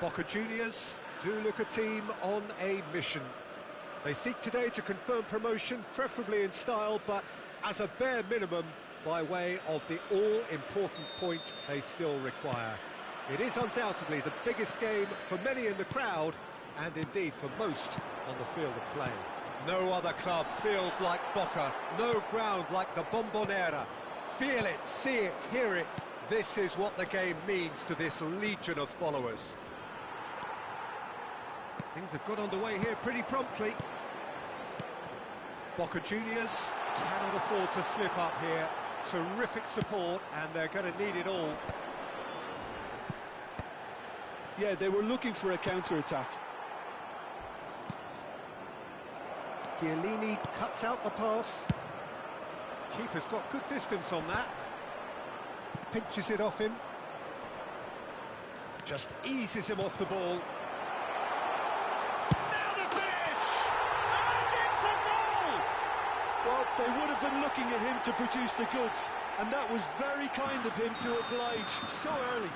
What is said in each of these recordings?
Boca Juniors do look a team on a mission. They seek today to confirm promotion, preferably in style, but as a bare minimum, by way of the all-important point they still require. It is undoubtedly the biggest game for many in the crowd, and indeed for most on the field of play. No other club feels like Boca, no ground like the Bombonera. Feel it, see it, hear it. This is what the game means to this legion of followers. Things have got underway here pretty promptly. Boca Juniors cannot afford to slip up here. Terrific support, and they're going to need it all. Yeah, they were looking for a counter-attack. Chiellini cuts out the pass. Keeper's got good distance on that. Pinches it off him. Just eases him off the ball. Now the finish! And it's a goal! Well, they would have been looking at him to produce the goods, and that was very kind of him to oblige so early.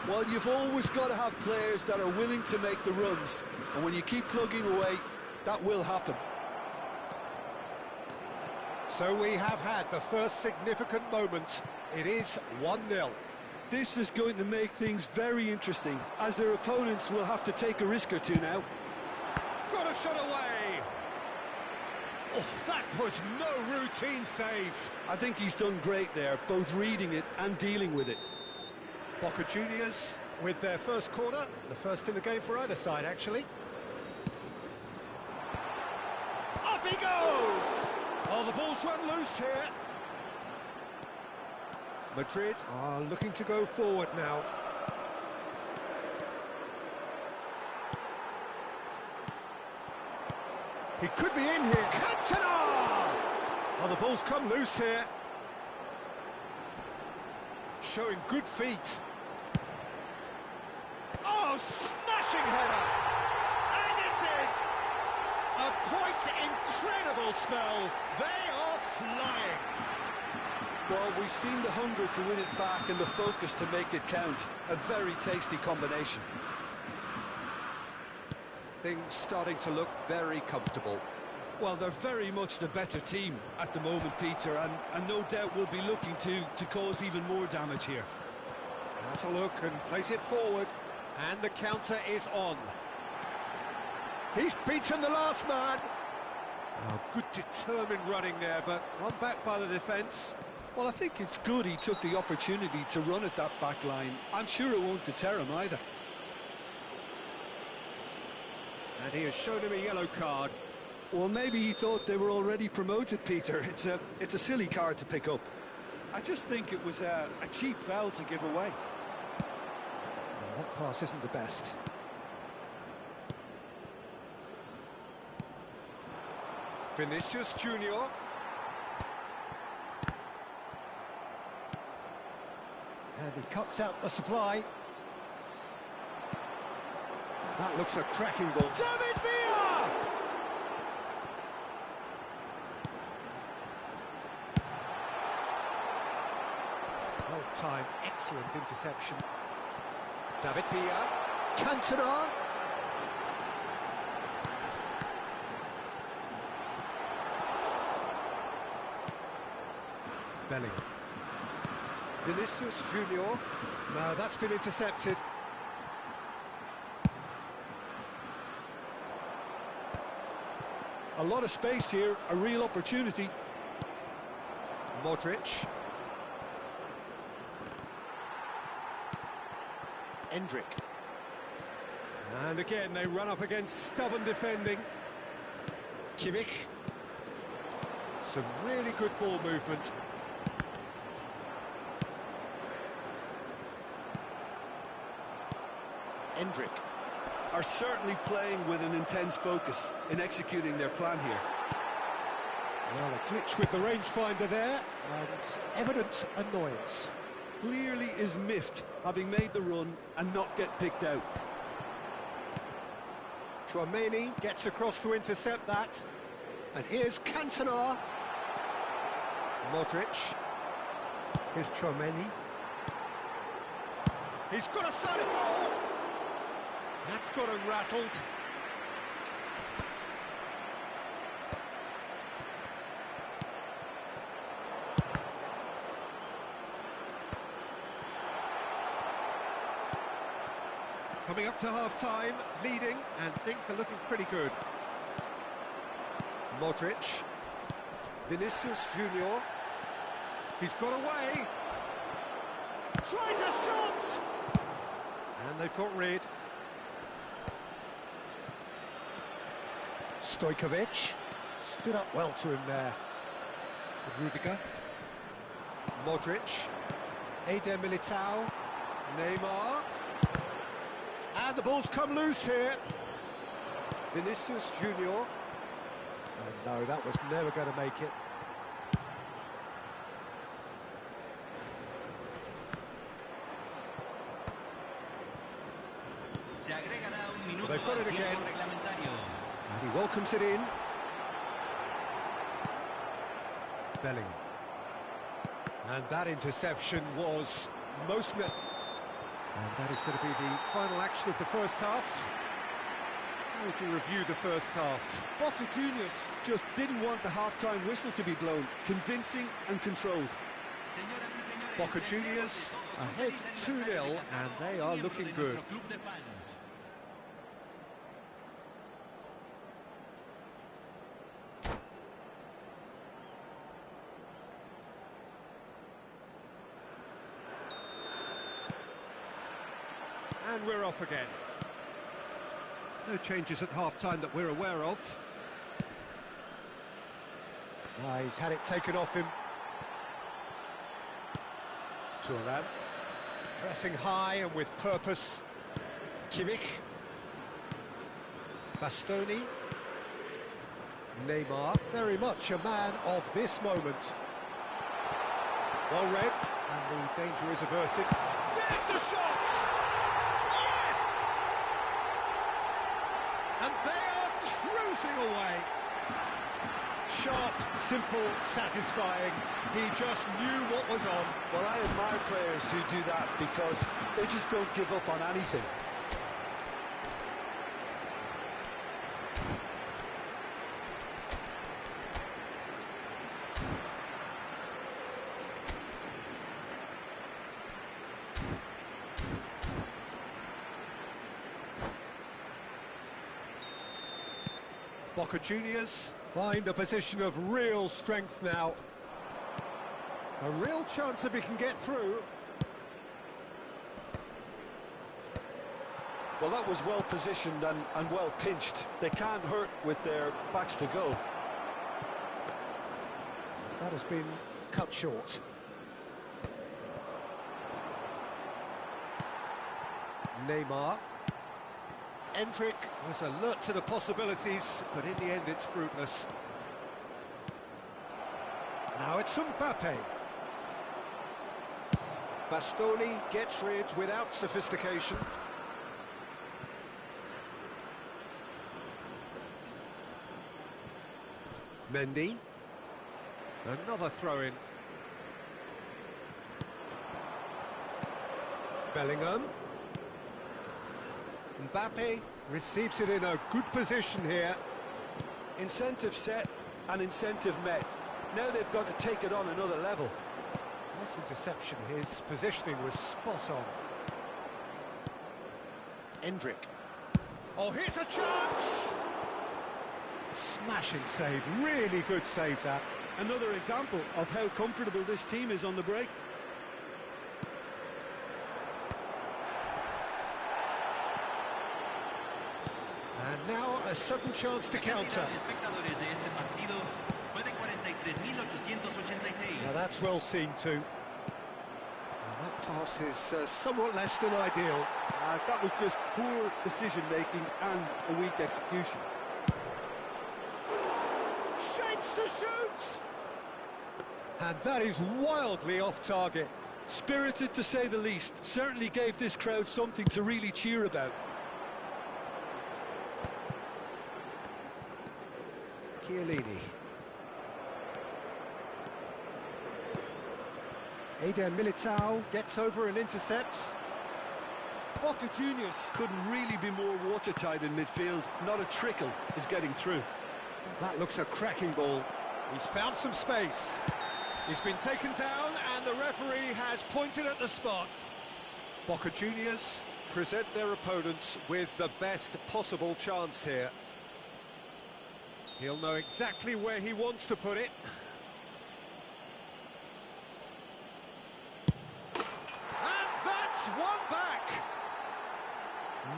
Well, you've always got to have players that are willing to make the runs, and when you keep plugging away, that will happen. So we have had the first significant moment. It is 1-0. This is going to make things very interesting, as their opponents will have to take a risk or two now. Got a shot away! Oh, that was no routine save. I think he's done great there, both reading it and dealing with it. Boca Juniors with their first corner, the first in the game for either side, actually. Up he goes! Oh, the ball's run loose here. Madrid are looking to go forward now. He could be in here. Cantona! Oh, the ball's come loose here. Showing good feet. Oh, smashing header! And it's in! A quite incredible spell. They are flying. Well, we've seen the hunger to win it back and the focus to make it count. A very tasty combination. Things starting to look very comfortable. Well, they're very much the better team at the moment, Peter, and no doubt will be looking to cause even more damage here. Has a look and plays it forward. And the counter is on. He's beaten the last man. Oh, good determined running there, but one back by the defence. Well, I think it's good he took the opportunity to run at that back line. I'm sure it won't deter him either. And he has shown him a yellow card. Well, maybe he thought they were already promoted, Peter. It's a silly card to pick up. I just think it was a cheap foul to give away. Well, that pass isn't the best. Vinicius Junior. And he cuts out the supply. That looks a cracking ball. David Villa! Well timed, excellent interception. David Villa. Cantona. Bellingham. Vinicius Junior. No, that's been intercepted. A lot of space here, a real opportunity. Modric. Endrick. And again, they run up against stubborn defending. Kimmich. Some really good ball movement. Endrick. Are certainly playing with an intense focus in executing their plan here. Well, a glitch with the rangefinder there, and evident annoyance. Clearly is miffed, having made the run and not get picked out. Tchouaméni gets across to intercept that. And here's Cantona. Modric. Here's Tchouaméni. He's got a side of goal. That's got him rattled. Coming up to half-time, leading, and things are looking pretty good. Modric. Vinicius Junior. He's got away. Tries a shot! And they've got rid. Stojkovic. Stood up well to him there. Rudiger. Modric. Eder Militao. Neymar. And the ball's come loose here. Vinicius Junior. Oh no, that was never going to make it. Well, they've got it again. And he welcomes it in. Bellingham. And that interception was most... And that is going to be the final action of the first half. How would you review the first half? Boca Juniors just didn't want the half-time whistle to be blown. Convincing and controlled. Boca Juniors ahead 2-0, and they are looking good. And we're off again. No changes at half-time that we're aware of. He's had it taken off him. Thuram. Pressing high and with purpose. Kimmich. Bastoni. Neymar. Very much a man of this moment. Well read. And the danger is averted. There's the shot! And they are cruising away. Sharp, simple, satisfying. He just knew what was on. Well, I admire players who do that because they just don't give up on anything. Boca Juniors find a position of real strength now. A real chance if he can get through. Well, that was well positioned and well pinched. They can't hurt with their backs to goal. That has been cut short. Neymar. Endrick was alert to the possibilities, but in the end it's fruitless. Now it's Mbappe. Bastoni gets rid without sophistication. Mendy. Another throw-in. Bellingham. Mbappe receives it in a good position here. Incentive set and incentive met. Now they've got to take it on another level. Nice interception. His positioning was spot on. Endrick. Oh, here's a chance! Smashing save. Really good save, that. Another example of how comfortable this team is on the break. And now a sudden chance to counter. Now that's well seen too. Now that pass is somewhat less than ideal. That was just poor decision-making and a weak execution. Shapes to shoot! And that is wildly off target. Spirited to say the least. Certainly gave this crowd something to really cheer about. Chiellini. Eder Militao gets over and intercepts. Boca Juniors couldn't really be more watertight in midfield. Not a trickle is getting through. That looks a cracking ball. He's found some space. He's been taken down and the referee has pointed at the spot. Boca Juniors present their opponents with the best possible chance here. He'll know exactly where he wants to put it. And that's one back!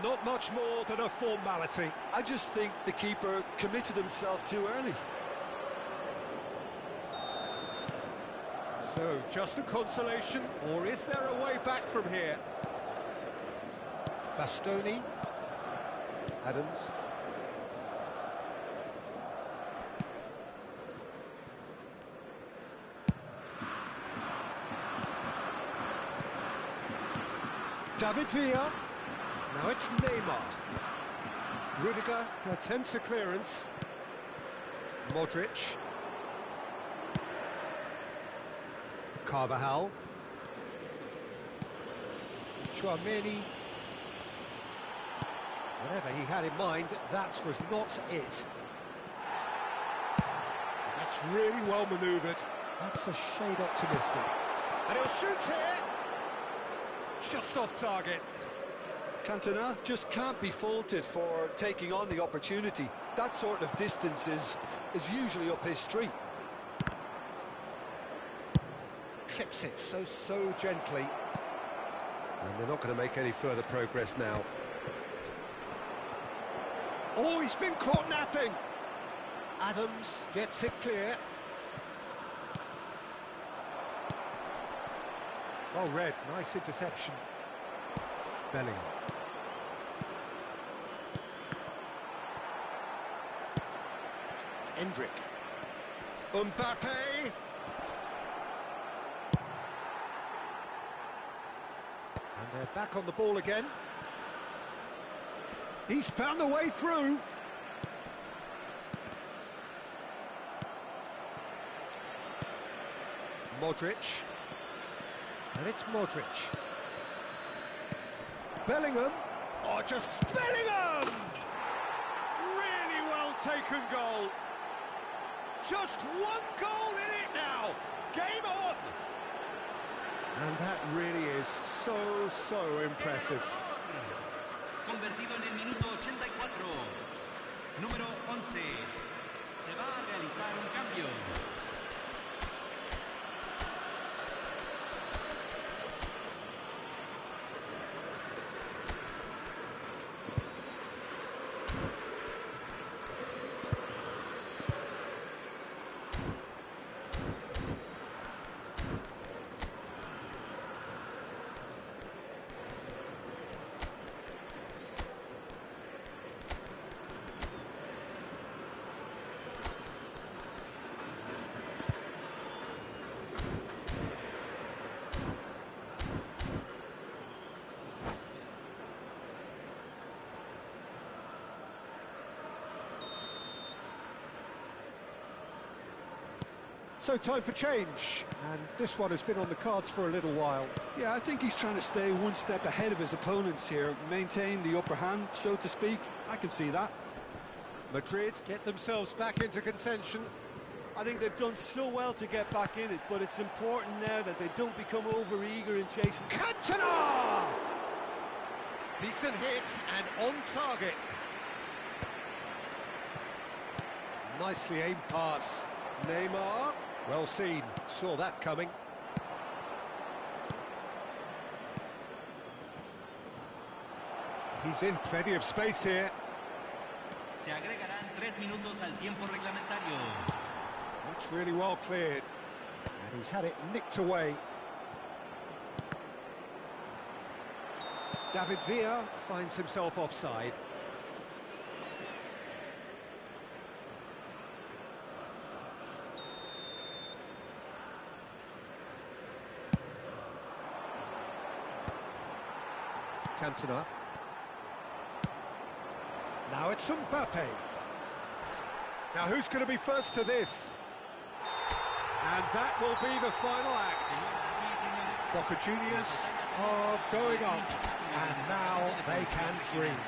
Not much more than a formality. I just think the keeper committed himself too early. So, just a consolation, or is there a way back from here? Bastoni. Adams. David Villa. Now it's Neymar. Rudiger attempts a clearance. Modric. Carvajal. Tchouaméni. Whatever he had in mind, that was not it. That's really well manoeuvred. That's a shade optimistic. And he'll shoot here. Just off target. Cantona just can't be faulted for taking on the opportunity. That sort of distance is usually up his street. Clips it so gently. And they're not going to make any further progress now. Oh, he's been caught napping. Adams gets it clear. Well read, nice interception. Bellingham. Endrick. Mbappe. And they're back on the ball again. He's found a way through. Modric. And it's Modric. Bellingham. Oh, just Bellingham! Really well taken goal. Just one goal in it now. Game on. And that really is so impressive. Convertido en el minuto 84. Número 11. Se va a realizar un cambio. So time for change, and this one has been on the cards for a little while. Yeah, I think he's trying to stay one step ahead of his opponents here, maintain the upper hand, so to speak. I can see that. Madrid get themselves back into contention. I think they've done so well to get back in it, but it's important now that they don't become over-eager in chasing. Cantona! Decent hit and on target. Nicely aimed pass. Neymar. Well seen, saw that coming. He's in plenty of space here. Se agregarán 3 minutos al tiempo reglamentario. That's really well cleared. And he's had it nicked away. David Villa finds himself offside. Cantona. Now it's Mbappe. Now who's going to be first to this? And that will be the final act. Boca Juniors are going up. and now they can dream.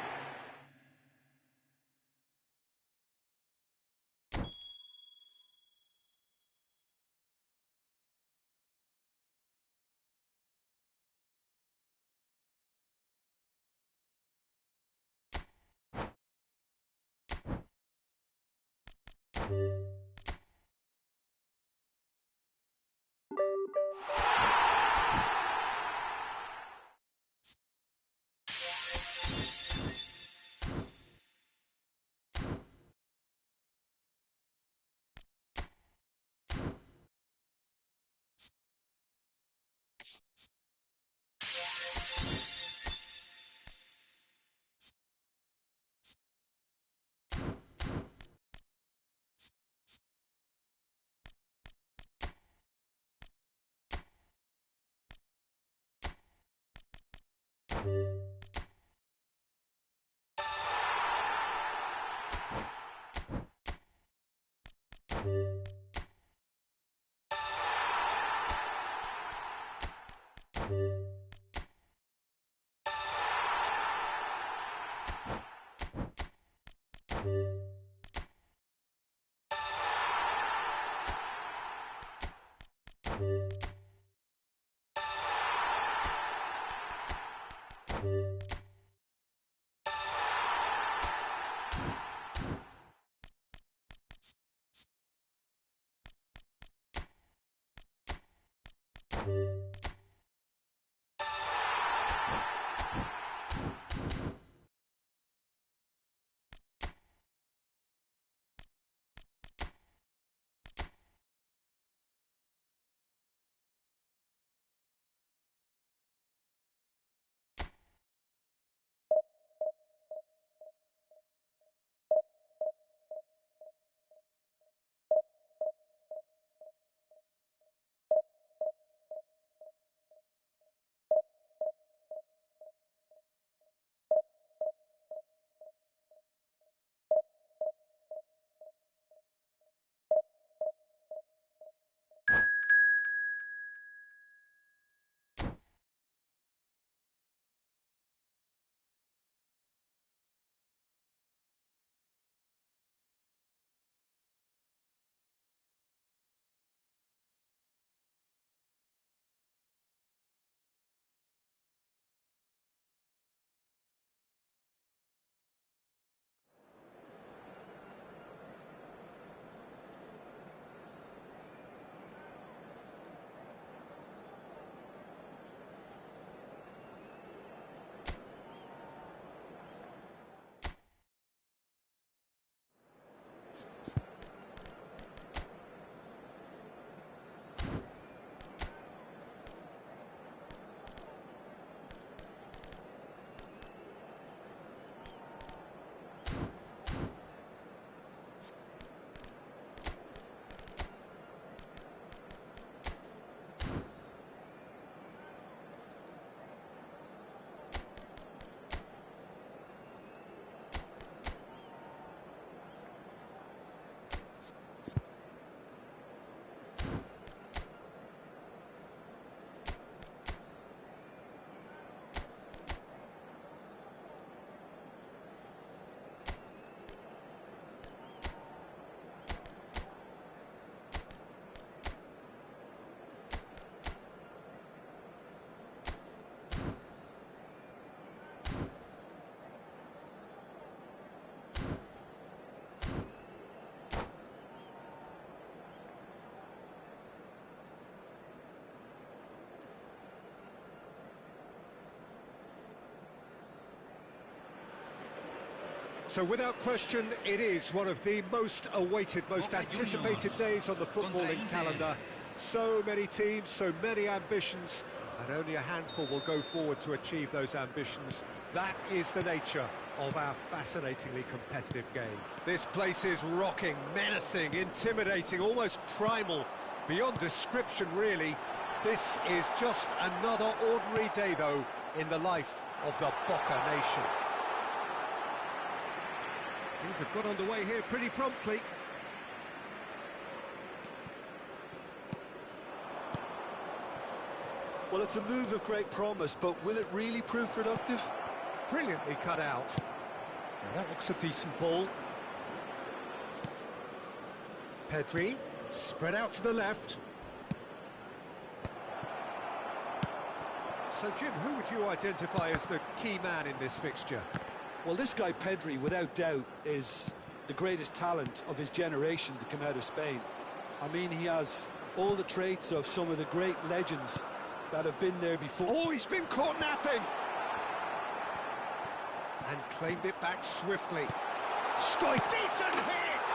So without question, it is one of the most awaited, most anticipated days on the footballing calendar. So many teams, so many ambitions, and only a handful will go forward to achieve those ambitions. That is the nature of our fascinatingly competitive game. This place is rocking, menacing, intimidating, almost primal, beyond description really. This is just another ordinary day though in the life of the Boca Nation. Things have got underway here pretty promptly. Well, it's a move of great promise, but will it really prove productive? Brilliantly cut out. Now that looks a decent ball. Pedri, spread out to the left. So, Jim, who would you identify as the key man in this fixture? Well, this guy Pedri, without doubt, is the greatest talent of his generation to come out of Spain. I mean, he has all the traits of some of the great legends that have been there before. Oh, he's been caught napping! And claimed it back swiftly. Decent hit!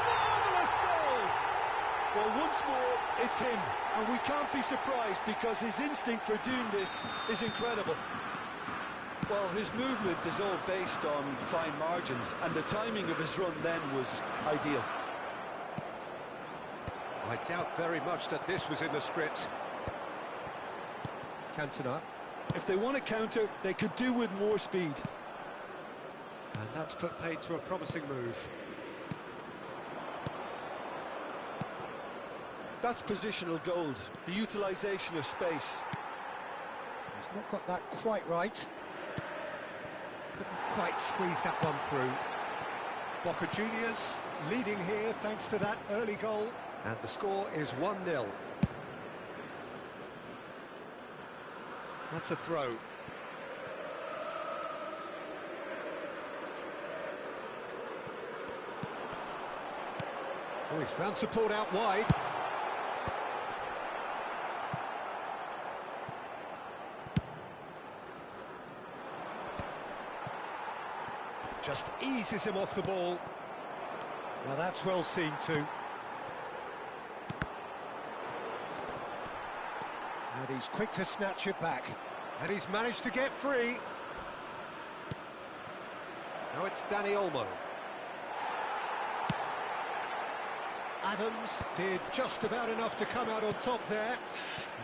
Marvellous goal! Well, once more, it's him, and we can't be surprised because his instinct for doing this is incredible. Well, his movement is all based on fine margins, and the timing of his run then was ideal. I doubt very much that this was in the script. Cantona. If they want to counter, they could do with more speed. And that's put paid to a promising move. That's positional gold, the utilisation of space. He's not got that quite right. Couldn't quite squeeze that one through. Boca Juniors leading here thanks to that early goal. And the score is 1-0. That's a throw. Oh, he's found support out wide. Just eases him off the ball. Now that's well seen too. And he's quick to snatch it back. And he's managed to get free. Now it's Dani Olmo. Adams did just about enough to come out on top there.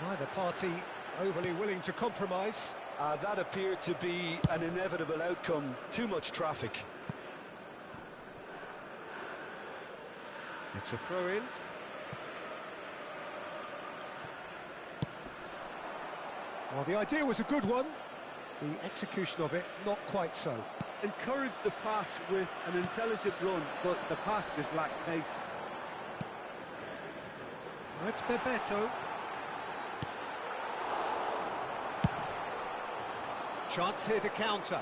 Neither party overly willing to compromise. That appeared to be an inevitable outcome. Too much traffic. It's a throw-in. Well, the idea was a good one. The execution of it, not quite so. Encourage the pass with an intelligent run, but the pass just lacked pace. Well, it's Bebeto. Chance here to counter.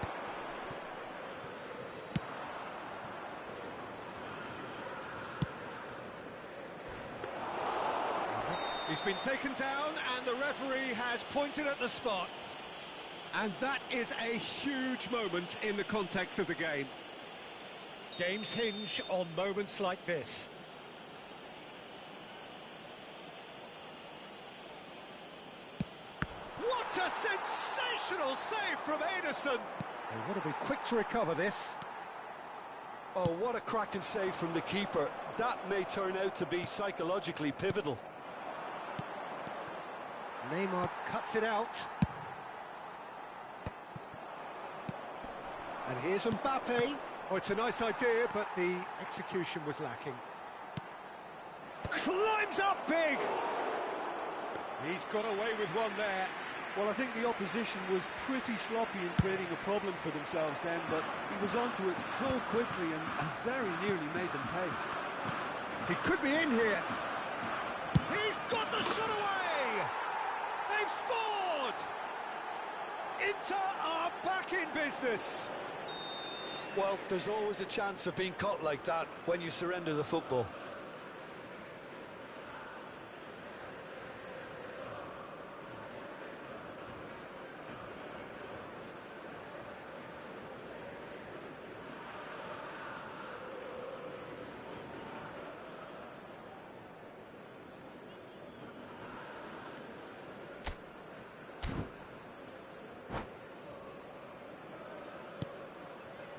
He's been taken down and the referee has pointed at the spot. And that is a huge moment in the context of the game. Games hinge on moments like this. What a sensational save from Ederson! They want to be quick to recover this. Oh, what a cracking save from the keeper. That may turn out to be psychologically pivotal. Neymar cuts it out. And here's Mbappe. Oh, it's a nice idea, but the execution was lacking. Climbs up big! He's got away with one there. Well, I think the opposition was pretty sloppy in creating a problem for themselves then, but he was onto it so quickly and very nearly made them pay. He could be in here. He's got the shot away! They've scored! Inter are back in business. Well, there's always a chance of being caught like that when you surrender the football.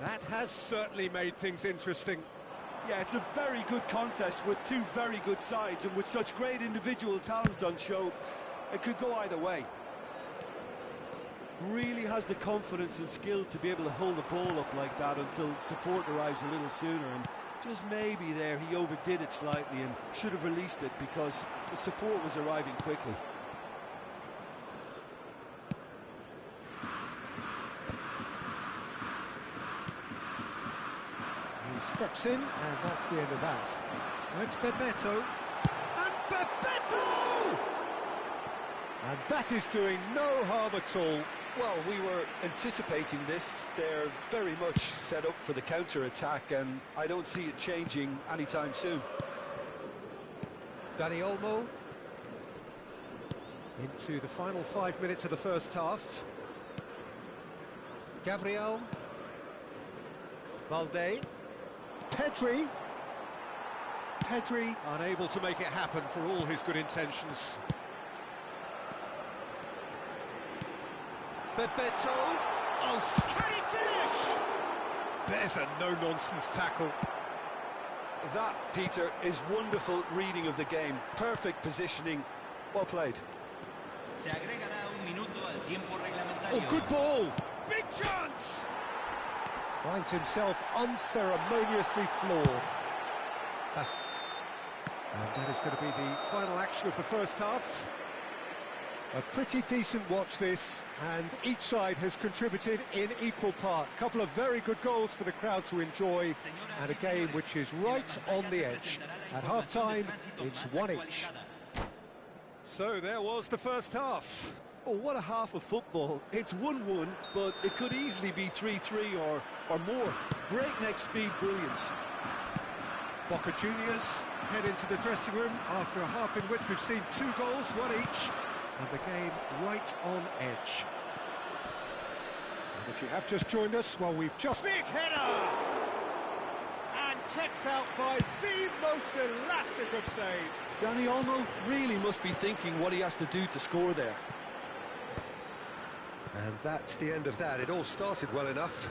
That has certainly made things interesting. Yeah, it's a very good contest with two very good sides, and with such great individual talent on show, it could go either way. Really has the confidence and skill to be able to hold the ball up like that until support arrives a little sooner, and just maybe there he overdid it slightly and should have released it because the support was arriving quickly. steps in, and that's the end of that. Now it's Bebeto, and Bebeto! And that is doing no harm at all. Well, we were anticipating this. They're very much set up for the counter-attack, and I don't see it changing anytime soon. Dani Olmo into the final 5 minutes of the first half. Gabriel. Balde. Pedri. Pedri unable to make it happen for all his good intentions. Bebeto. Oh, can he finish? There's a no-nonsense tackle. That, Peter, is wonderful reading of the game. Perfect positioning. Well played. Se agregará un minuto al tiempo reglamentario. Oh, good ball! Big chance! Finds himself unceremoniously floored. And that is going to be the final action of the first half. A pretty decent watch this, and each side has contributed in equal part. A couple of very good goals for the crowd to enjoy, and a game which is right on the edge. At half-time, it's one each. So there was the first half. Oh, what a half of football. It's 1-1, but it could easily be 3-3 or more. Breakneck speed brilliance. Boca Juniors head into the dressing room after a half in which we've seen 2 goals, one each, and the game right on edge. And if you have just joined us, well, we've just... Big header! And kept out by the most elastic of saves. Dani Olmo really must be thinking what he has to do to score there. And that's the end of that. It all started well enough.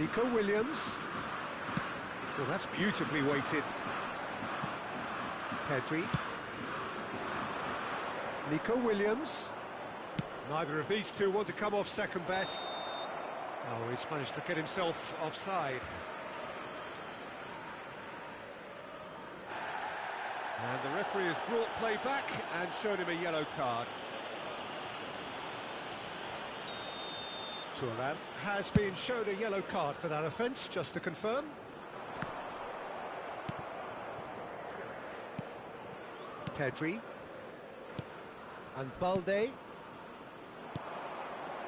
Nico Williams. Well, that's beautifully weighted. Pedri. Nico Williams. Neither of these two want to come off second best. Oh, he's managed to get himself offside. And the referee has brought play back and shown him a yellow card. Thuram has been shown a yellow card for that offence, just to confirm. Pedri. And Balde.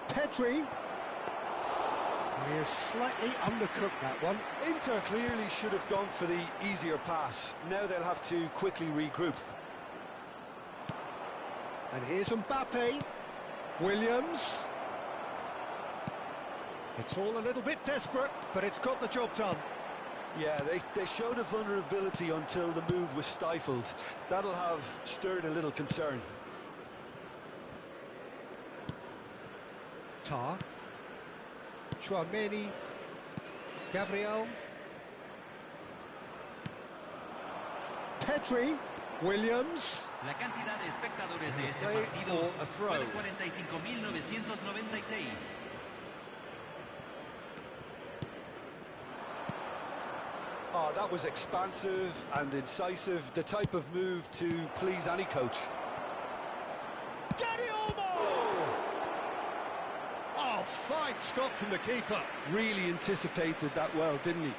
Pedri. He has slightly undercooked that one. Inter clearly should have gone for the easier pass. Now they'll have to quickly regroup. And here's Mbappe. Williams. It's all a little bit desperate, but it's got the job done. Yeah, they showed a vulnerability until the move was stifled. That'll have stirred a little concern. Tar. Tchouaméni. Gabriel. Pedri. Williams. La cantidad de espectadores de este Play partido for a throw. fue de 45.996. Oh, that was expansive and incisive, the type of move to please any coach. Dani Olmo! Oh, fine stop from the keeper. Really anticipated that well, didn't he?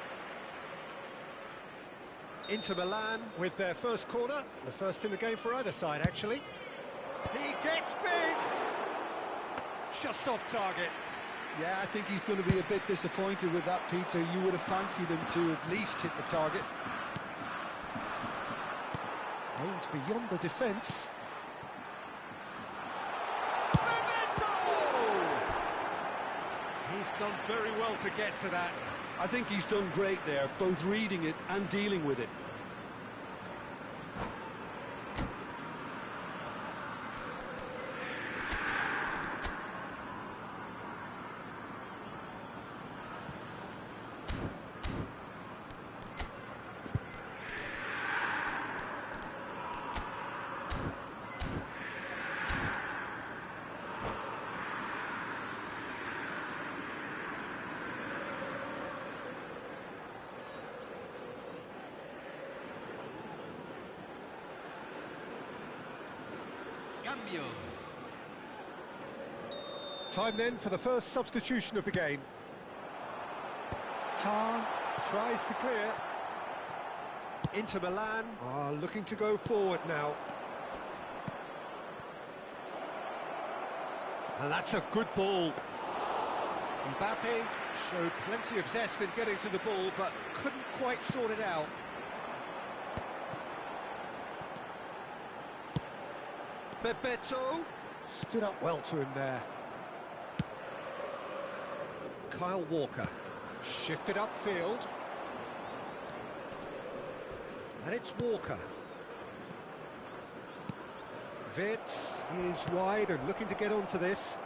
Inter Milan with their first corner, the first in the game for either side, actually. He gets big! Just off target. Yeah, I think he's going to be a bit disappointed with that, Peter. You would have fancied him to at least hit the target. Aimed beyond the defence. He's done very well to get to that. I think he's done great there, both reading it and dealing with it. Cambio. Time then for the first substitution of the game. Tar tries to clear. Inter Milan are looking to go forward now. And that's a good ball. Mbappe showed plenty of zest in getting to the ball, but couldn't quite sort it out. Bebeto stood up well to him there. Kyle Walker shifted upfield. And it's Walker. Wirtz is wide and looking to get onto this.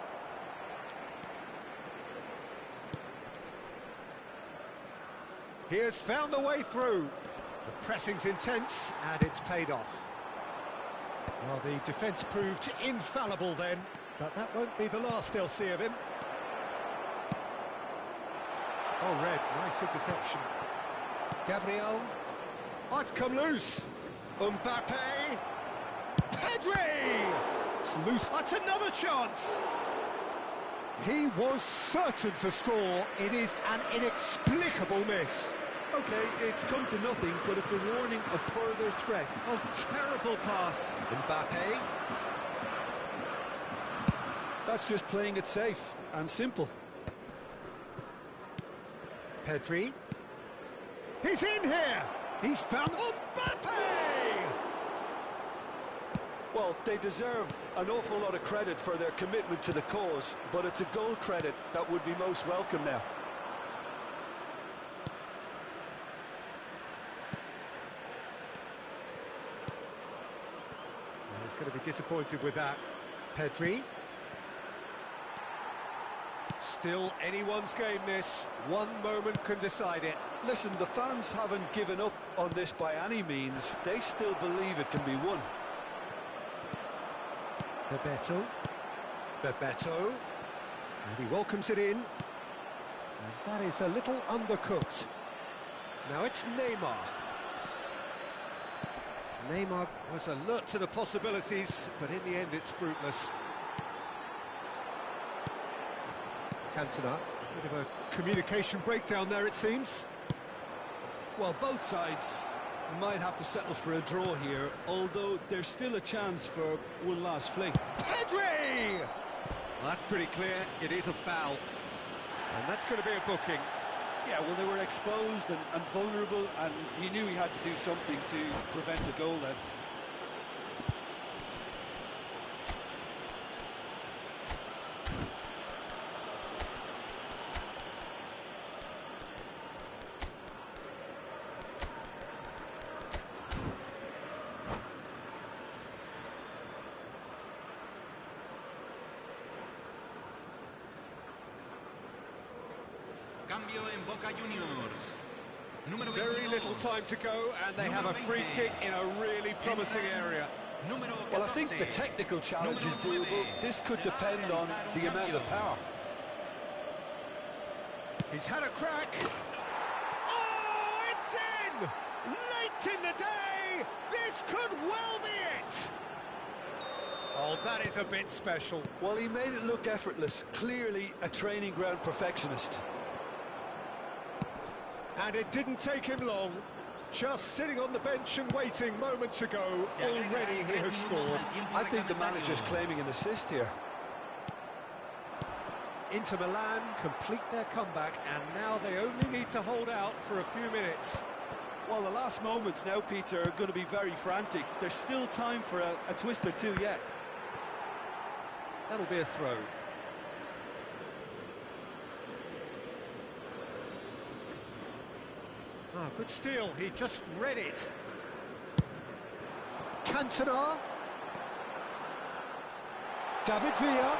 He has found the way through. The pressing's intense and it's paid off. Well, the defence proved infallible then, but that won't be the last they'll see of him. Oh, Red, nice interception. Gabriel. Oh, it's come loose. Mbappe. Pedri! It's loose. That's another chance. He was certain to score. It is an inexplicable miss. Okay, it's come to nothing, but it's a warning of further threat. Oh, terrible pass. Mbappe. That's just playing it safe and simple. Pedri. He's in here. He's found Mbappe! Well, they deserve an awful lot of credit for their commitment to the cause, but it's a goal credit that would be most welcome now. He's going to be disappointed with that. Pedri. Still anyone's game, this. One moment can decide it. Listen, the fans haven't given up on this by any means. They still believe it can be won. Bebeto. And he welcomes it in. And that is a little undercooked. Now it's Neymar. Neymar was alert to the possibilities, but in the end it's fruitless. Cantona, bit of a communication breakdown there, it seems. Well, both sides might have to settle for a draw here, although there's still a chance for one last fling. Pedri! Well, that's pretty clear, it is a foul. And that's going to be a booking. Yeah, well, they were exposed and vulnerable, and he knew he had to do something to prevent a goal then. Cambio en Boca Juniors. Número Very 22. little time to go, and they have a free kick in a really promising area. Número 14. Well, I think the technical challenge is doable. This could depend on the amount of power. He's had a crack. Oh, it's in! Late in the day! This could well be it! Oh, that is a bit special. Well, he made it look effortless. Clearly a training ground perfectionist. And it didn't take him long. Just sitting on the bench and waiting moments ago, already he has scored. I think the manager's claiming an assist here. Inter Milan complete their comeback, and now they only need to hold out for a few minutes. Well, the last moments now, Peter, are going to be very frantic. There's still time for a twist or two yet. That'll be a throw. Ah, good steal, he just read it. Cantona. David Villa.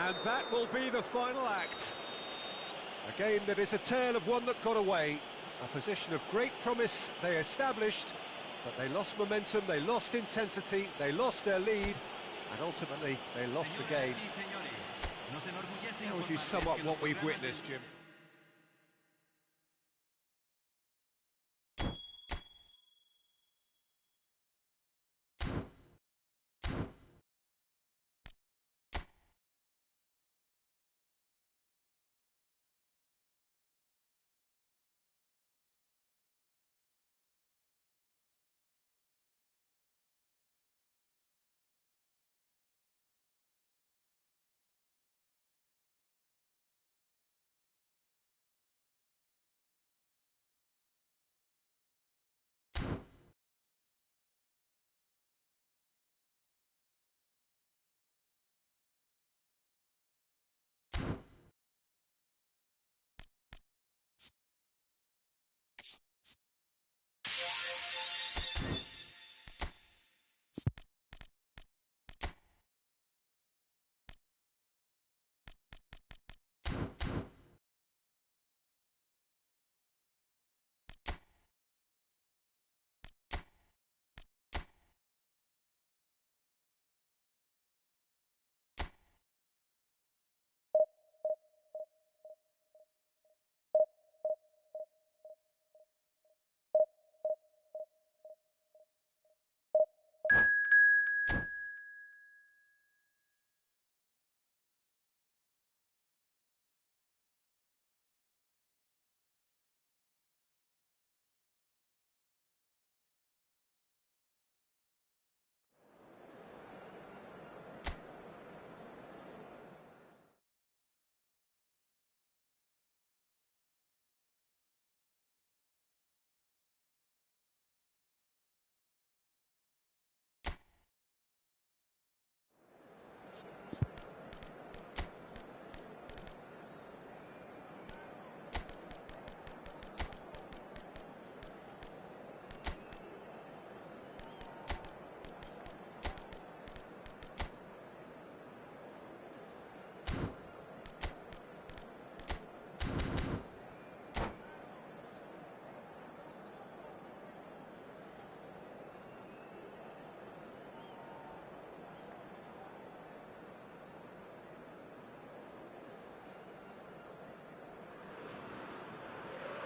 And that will be the final act. A game that is a tale of one that got away. A position of great promise they established, but they lost momentum, they lost intensity, they lost their lead, and ultimately they lost the game. How would you sum up what we've witnessed, Jim?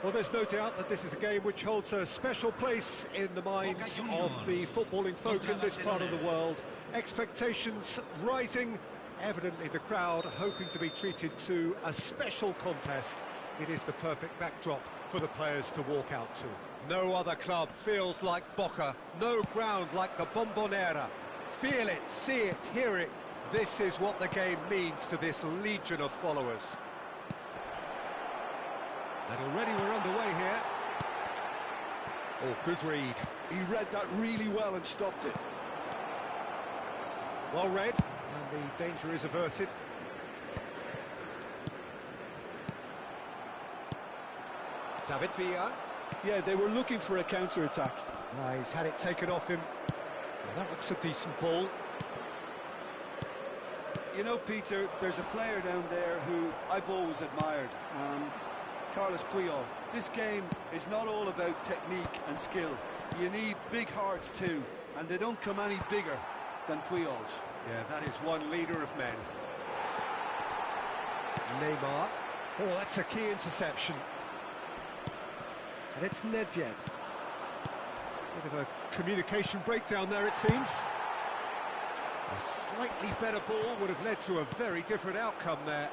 Well, there's no doubt that this is a game which holds a special place in the minds of the footballing folk in this part of the world. Expectations rising, evidently the crowd hoping to be treated to a special contest. It is the perfect backdrop for the players to walk out to. No other club feels like Boca, no ground like the Bombonera. Feel it, see it, hear it. This is what the game means to this legion of followers. And already we're underway here. Oh, good read. He read that really well and stopped it. Well read, and the danger is averted. David Villa. Yeah, they were looking for a counter-attack. He's had it taken off him. Well, that looks a decent ball. You know, Peter, there's a player down there who I've always admired, Carlos Puyol. This game is not all about technique and skill. You need big hearts too, and they don't come any bigger than Puyol's. Yeah, that is one leader of men. Neymar. Oh, that's a key interception. And it's Nedved. Bit of a communication breakdown there, it seems. A slightly better ball would have led to a very different outcome there.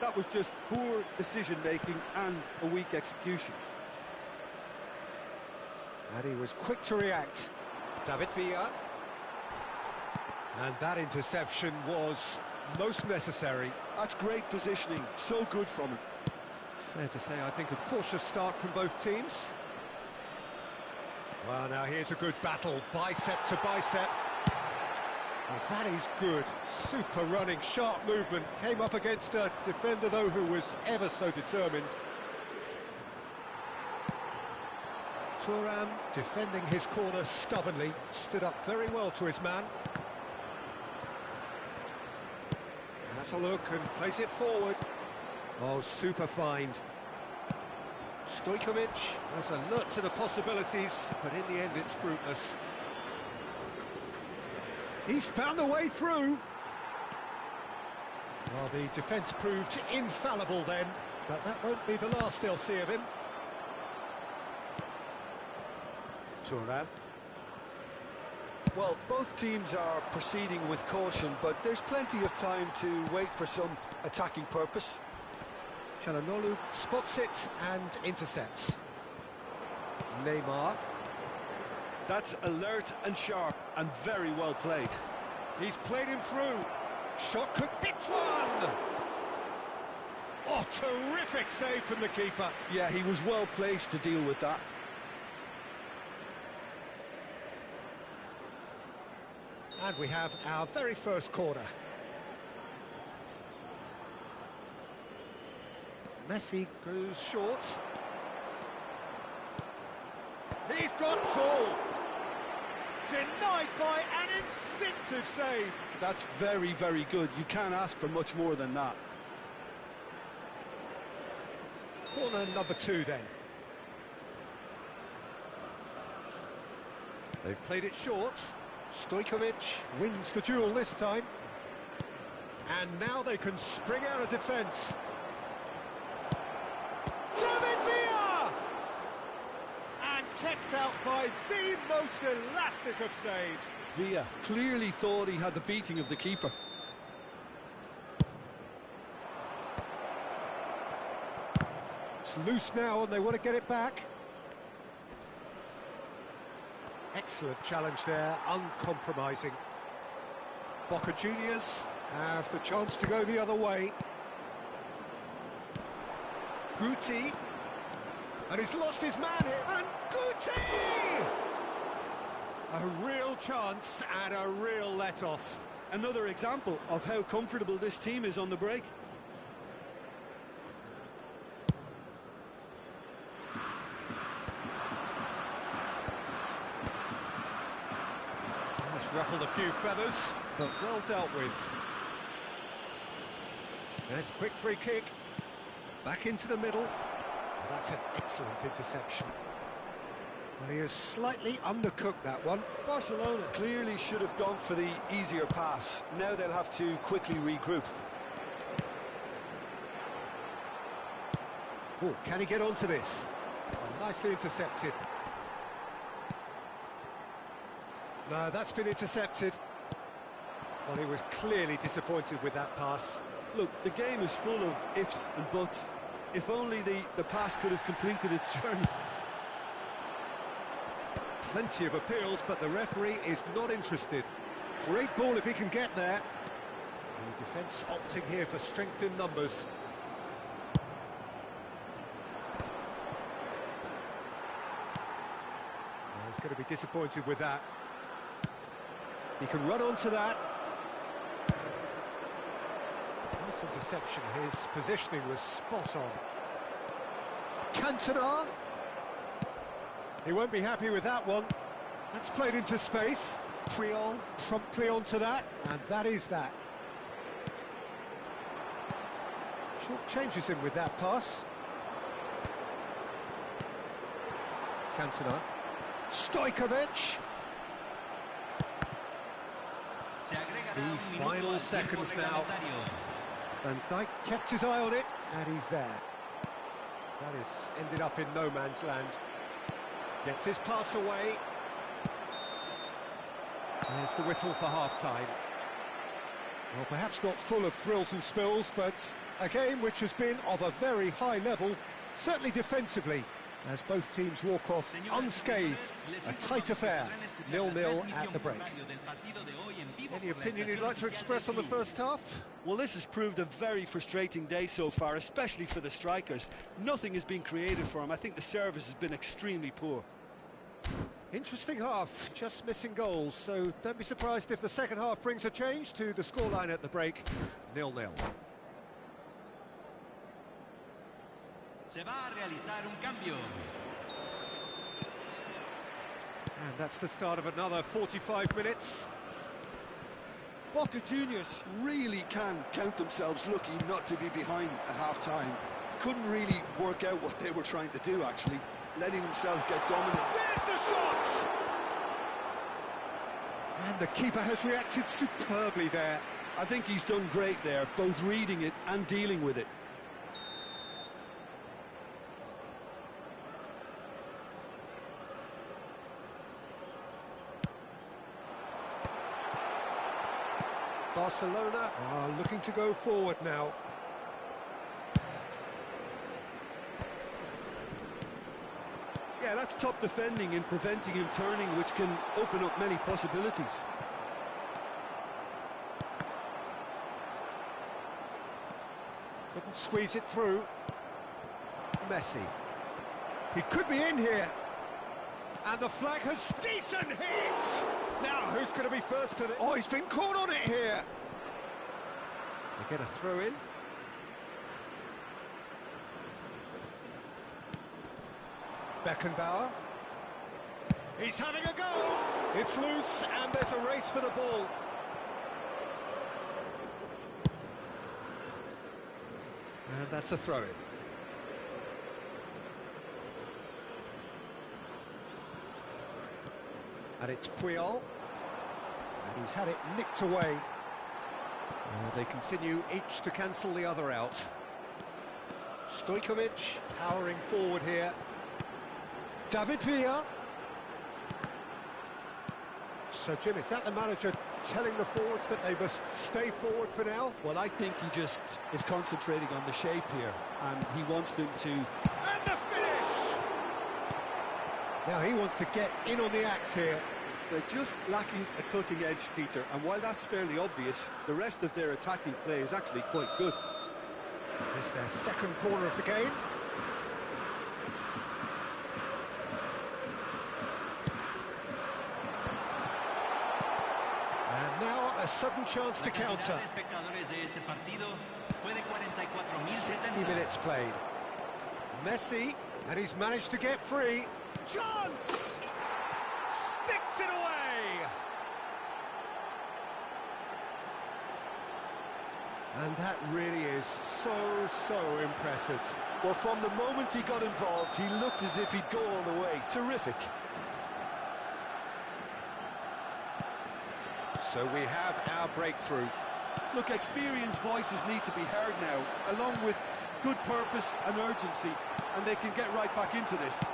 That was just poor decision-making and a weak execution. And he was quick to react. David Villa. And that interception was most necessary. That's great positioning, so good from him. Fair to say, I think a cautious start from both teams. Well, now here's a good battle, bicep to bicep. Oh, that is good. Super running, sharp movement. Came up against a defender, though, who was ever so determined. Thuram, defending his corner stubbornly, stood up very well to his man. That's a look and plays it forward. Oh, super find. Stojkovic was alert to the possibilities, but in the end it's fruitless. He's found a way through. Well, the defence proved infallible then, but that won't be the last they'll see of him. Thuram. Well, both teams are proceeding with caution, but there's plenty of time to wait for some attacking purpose. Çalhanoğlu spots it and intercepts. Neymar. That's alert and sharp and very well played. He's played him through. Shot could hit one. Oh, terrific save from the keeper. Yeah, he was well placed to deal with that. And we have our very first corner. Messi goes short. He's got full. Denied by an instinctive save. That's very, very good. You can't ask for much more than that. Corner number 2 then. They've played it short. Stojkovic wins the duel this time. And now they can spring out of defence. David Villa! And kept out by the most elastic of saves. Villa clearly thought he had the beating of the keeper. It's loose now and they want to get it back. Excellent challenge there, uncompromising. Boca Juniors have the chance to go the other way. Guti, and he's lost his man here, and Guti! A real chance and a real let-off. Another example of how comfortable this team is on the break. That's ruffled a few feathers, but well dealt with. There's a quick free kick. Back into the middle. Oh, that's an excellent interception. Well, he has slightly undercooked that one. Barcelona clearly should have gone for the easier pass. Now they'll have to quickly regroup. Oh, can he get onto this? Oh, nicely intercepted. No, that's been intercepted. Well, he was clearly disappointed with that pass. Look, the game is full of ifs and buts. If only the pass could have completed its journey. Plenty of appeals, but the referee is not interested. Great ball if he can get there. The defence opting here for strength in numbers. Oh, he's going to be disappointed with that. He can run onto that. Nice interception. His positioning was spot on. Cantona. He won't be happy with that one. That's played into space. Puyol promptly onto that, and that is that. Short changes him with that pass. Cantona. Stojkovic. The final seconds now. Van Dijk kept his eye on it, and he's there. That is ended up in no man's land. Gets his pass away. There's the whistle for half-time. Well, perhaps not full of thrills and spills, but a game which has been of a very high level, certainly defensively, as both teams walk off unscathed. A tight affair, 0-0 at the break. Any opinion you'd like to express on the first half? Well, this has proved a very frustrating day so far, especially for the strikers. Nothing has been created for them. I think the service has been extremely poor. Interesting half, just missing goals, so don't be surprised if the second half brings a change to the scoreline at the break, 0-0. Se va a realizar un cambio. And that's the start of another 45 minutes. Boca Juniors really can count themselves lucky not to be behind at half-time. Couldn't really work out what they were trying to do, actually, letting themselves get dominant. There's the shot! And the keeper has reacted superbly there. I think he's done great there, both reading it and dealing with it. Barcelona are looking to go forward now. Yeah, that's top defending and preventing him turning, which can open up many possibilities. Couldn't squeeze it through. Messi. He could be in here. And the flag has decent hit! Now, who's going to be first to the... Oh, he's been caught on it here! They get a throw in. Beckenbauer. He's having a go! It's loose, and there's a race for the ball. And that's a throw in. And it's Puyol. And he's had it nicked away. They continue each to cancel the other out. Stojkovic powering forward here. David Villa. So, Jim, is that the manager telling the forwards that they must stay forward for now? Well, I think he just is concentrating on the shape here, and he wants them to... And the finish! Now he wants to get in on the act here. They're just lacking a cutting edge, Peter, and while that's fairly obvious, the rest of their attacking play is actually quite good. It's their second corner of the game. And now a sudden chance to counter. 60 minutes played. Messi, and he's managed to get free. Chance! Sticks it away! And that really is so impressive. Well, from the moment he got involved, he looked as if he'd go all the way. Terrific. So we have our breakthrough. Look, experienced voices need to be heard now, along with good purpose and urgency, and they can get right back into this.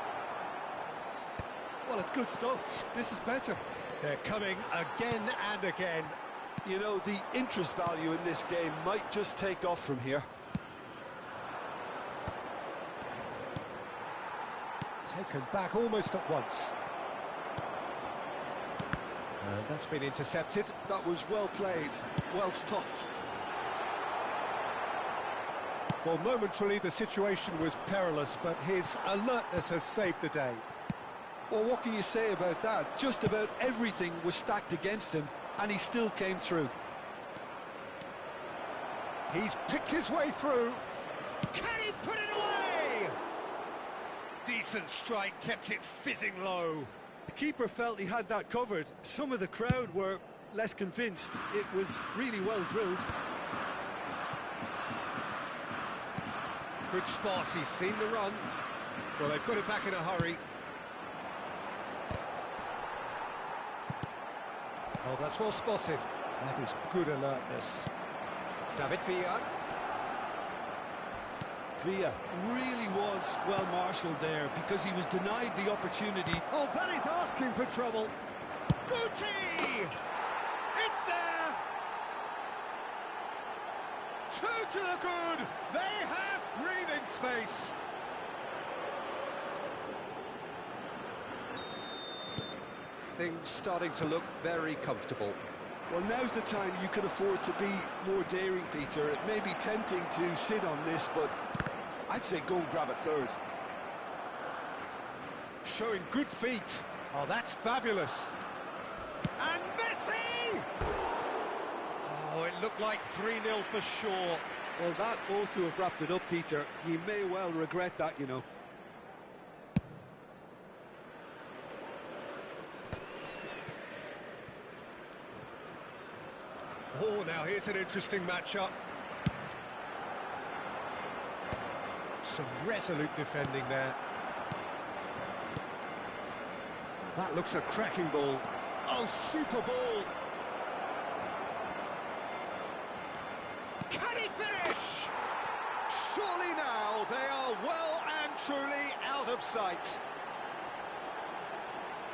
Well, it's good stuff. This is better. They're coming again and again. You know, the interest value in this game might just take off from here. Taken back almost at once. And that's been intercepted. That was well played, well stopped. Well, momentarily the situation was perilous, but his alertness has saved the day. Well, what can you say about that? Just about everything was stacked against him, and he still came through. He's picked his way through. Can he put it away? Decent strike, kept it fizzing low. The keeper felt he had that covered. Some of the crowd were less convinced. It was really well drilled. Good spot, he's seen the run. Well, they've got it back in a hurry. Oh, that's well spotted. That is good alertness. David Villa. Villa really was well marshalled there because he was denied the opportunity. Oh, that is asking for trouble. Guti! It's there! Two to the good! They have breathing space! Things starting to look very comfortable. Well, now's the time you can afford to be more daring, Peter. It may be tempting to sit on this, but I'd say go and grab a third. Showing good feet. Oh, that's fabulous. And Messi! Oh, it looked like 3-0 for sure. Well, that ought to have wrapped it up, Peter. He may well regret that, you know. Oh, now here's an interesting matchup. Some resolute defending there. That looks a cracking ball. Oh, super ball! Can he finish? Surely now they are well and truly out of sight.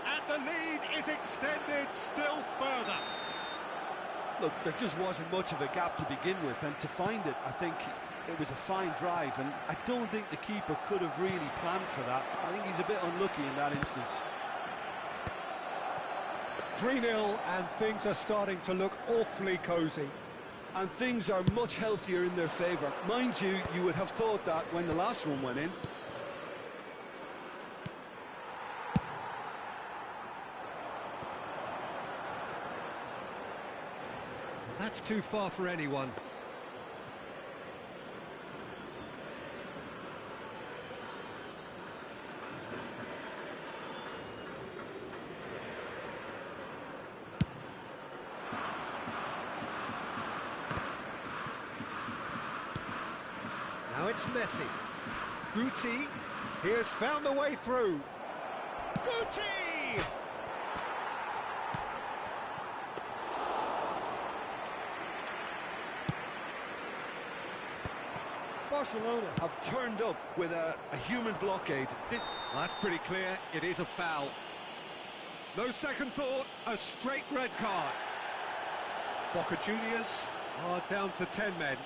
And the lead is extended still further. Look, there just wasn't much of a gap to begin with, and to find it, I think it was a fine drive, and I don't think the keeper could have really planned for that. I think he's a bit unlucky in that instance. 3-0, and things are starting to look awfully cosy. And things are much healthier in their favour. Mind you, you would have thought that when the last one went in. That's too far for anyone. Now it's Messi. Guti, he has found the way through. Guti! Barcelona have turned up with a human blockade. That's pretty clear, it is a foul. No second thought, a straight red card. Boca Juniors are down to 10 men.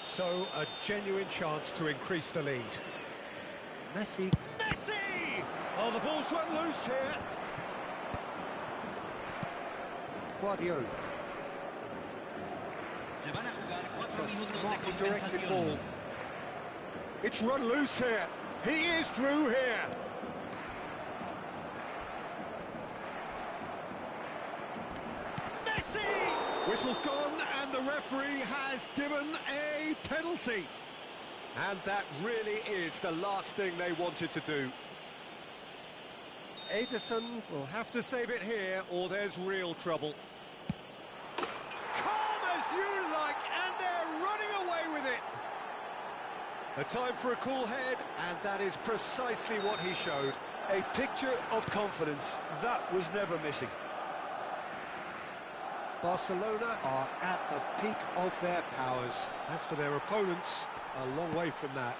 So, a genuine chance to increase the lead. Messi. Messi! Oh, the ball's run loose here. Guardiola. It's a smartly directed ball. It's run loose here. He is through here. Messi! Whistle's gone and the referee has given a penalty. And that really is the last thing they wanted to do. Ederson will have to save it here or there's real trouble. Calm as you like, and they're running away with it. A time for a cool head, and that is precisely what he showed. A picture of confidence. That was never missing. Barcelona are at the peak of their powers. As for their opponents, a long way from that.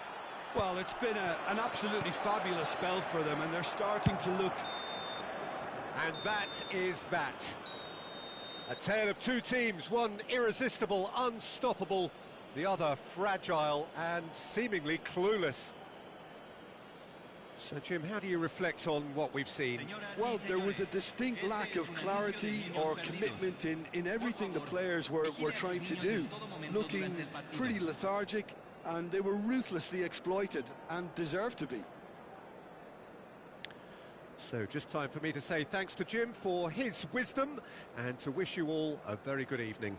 Well, it's been an absolutely fabulous spell for them, and they're starting to look... And that is that. A tale of two teams, one irresistible, unstoppable, the other fragile and seemingly clueless. So, Jim, how do you reflect on what we've seen? Well, there was a distinct lack of clarity or commitment in everything the players were trying to do. Looking pretty lethargic, and they were ruthlessly exploited and deserved to be. So, just time for me to say thanks to Jim for his wisdom and to wish you all a very good evening.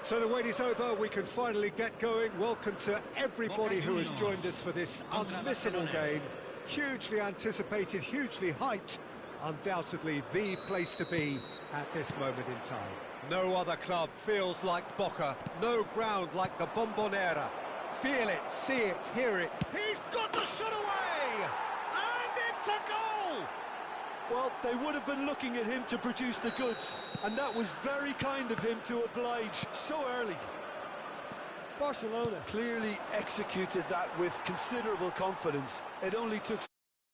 So the wait is over, we can finally get going. Welcome to everybody who has joined us for this unmissable game. Hugely anticipated, hugely hyped. Undoubtedly the place to be at this moment in time. No other club feels like Boca, no ground like the Bombonera. Feel it, see it, hear it. He's got the shot away! And it's a goal! Well, they would have been looking at him to produce the goods, and that was very kind of him to oblige so early. Barcelona clearly executed that with considerable confidence. It only took